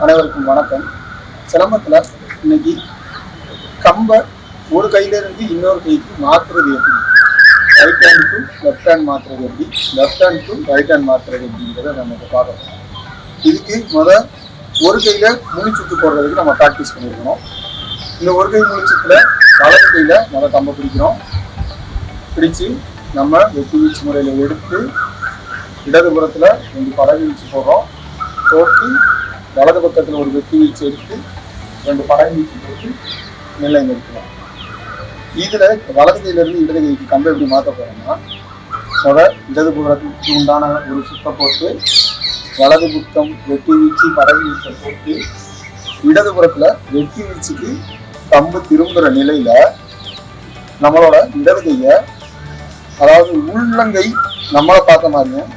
அனைவருக்கும் வணக்கம். சிலம்பத்தில் இன்னைக்கு கம்பை ஒரு கையிலிருந்து இன்னொரு கைக்கு மாற்றுறது எப்படி, right hand to left hand மாற்றுறது எப்படி, left hand to right hand மாற்றுறது எப்படிங்கிறத நம்ம இப்போ பார்க்கணும். இதுக்கு ஒரு கையில் முழிச்சுட்டு போடுறதுக்கு நம்ம ப்ராக்டிஸ் பண்ணியிருக்கணும். இந்த ஒரு கை முழிச்சுட்டில் வலது கையில் கம்பை பிடிக்கிறோம். பிடிச்சு நம்ம வெட்டி வீச்சு முறையில் எடுத்து இடதுபுறத்தில் 2 படகு வீச்சு போடுறோம். போட்டு வலது பக்கத்தில் ஒரு வெட்டி வீச்சு எடுத்து 2 படகு வீச்சு போட்டு நிலை நிறுத்தலாம். இதில் வலது கையிலிருந்து இடது கைக்கு கம்பை எப்படி மாற்ற போகிறோம்னா, இடதுபுறத்துக்கு உண்டான ஒரு சுத்தை போட்டு வலது பக்கம் வெட்டி வீச்சு படகு வீச்சை போட்டு இடதுபுறத்தில் வெட்டி வீச்சுக்கு கம்பு திரும்புகிற நிலையில் நம்மளோட இடது கையை, அதாவது உள்ளங்கை நம்மளை பார்த்த மாதிரியும்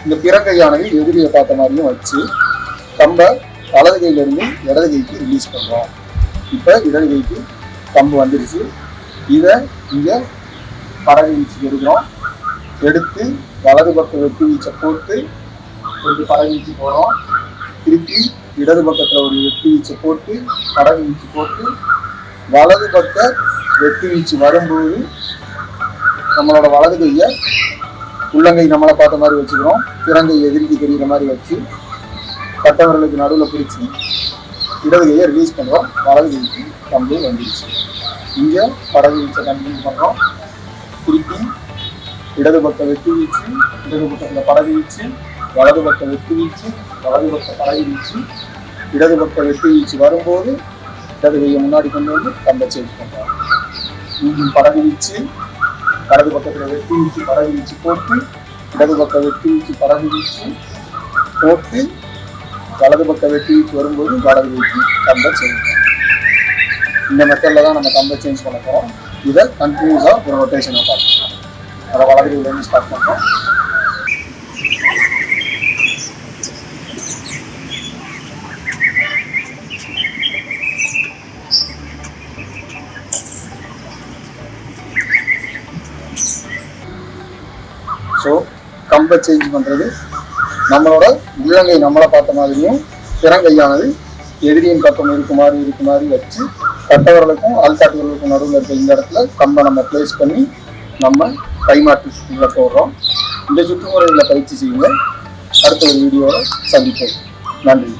இந்த பிறங்கையானது எதிரியை பார்த்த மாதிரியும் வச்சு கம்பை வலது கையிலிருந்து இடது கைக்கு ரிலீஸ் பண்ணுறோம். இப்போ இடது கைக்கு கம்பு வந்துடுச்சு. இதை இங்கே படகு வீச்சுக்கு எடுக்கிறோம். எடுத்து வலது பக்கம் வெட்டி வீச்சை போட்டு 2 படகு வீச்சு போகிறோம். திருப்பி இடது பக்கத்தில் ஒரு வெட்டி வீச்சை போட்டு படகு வீச்சு போட்டு வலது பக்க வெட்டி வீச்சு வரும்போது நம்மளோட வலது கையை உள்ளங்கை நம்மளை பார்த்த மாதிரி வச்சுக்கிறோம். பிறங்கை எதிரிக்கு தெரிகிற மாதிரி வச்சு கட்டவர்களுக்கு நடுவில் பிடிச்சி இடது கையை ரிலீஸ் பண்ணுறோம். வலது கைக்கு கம்பு வந்துடுச்சு. இங்கே படகு வீச்சை கண்டினியூ பண்ணுறோம். திருப்பி இடது பக்கம் வெட்டி வீச்சு, இடது பக்கத்தில் படகு வீச்சு, வலது பக்கம் வெட்டி வீச்சு, வலது பக்கம் படகு வீச்சு, இடது பக்கம் வெட்டி வீச்சு வரும்போது இடது கையை முன்னாடி கொண்டு வந்து கம்பை சேஞ்ச் பண்ணுறோம். படகு வீச்சு, வலது பக்கத்தில் வெட்டி வீச்சு படகு வீச்சு போட்டு இடது பக்கம் வெட்டி வீச்சு படகு வீச்சு போட்டு வலது பக்கம் வெட்டி வீச்சு வரும்போது வலது வீச்சு கம்பை சேஞ்ச் பண்ணுறோம். இந்த மெத்தடில் தான் நம்ம கம்பை சேஞ்ச் பண்ண போகிறோம். இதை கண்டினியூஸாக ஒரு ரொட்டேஷனை பார்த்துக்கலாம். அதை வலது கையிலேருந்து ஸ்டார்ட் பண்ணுறோம். ஸோ கம்பை சேஞ்ச் பண்ணுறது நம்மளோட உள்ளங்கை நம்மளை பார்த்த மாதிரியும் பிறங்கையானது எதிரியின் பக்கம் இருக்க மாதிரி வச்சு கட்டவர்களுக்கும் ஆள்காட்டுகளுக்கும் நடுவில் இருக்க இந்த இடத்துல கம்பை நம்ம பிளேஸ் பண்ணி நம்ம கைமாற்று சுற்றுல போடுறோம். இந்த சுற்றுமுறைகளை பயிற்சி செய்யுங்க. அடுத்த ஒரு வீடியோவை சந்திப்போம். நன்றி.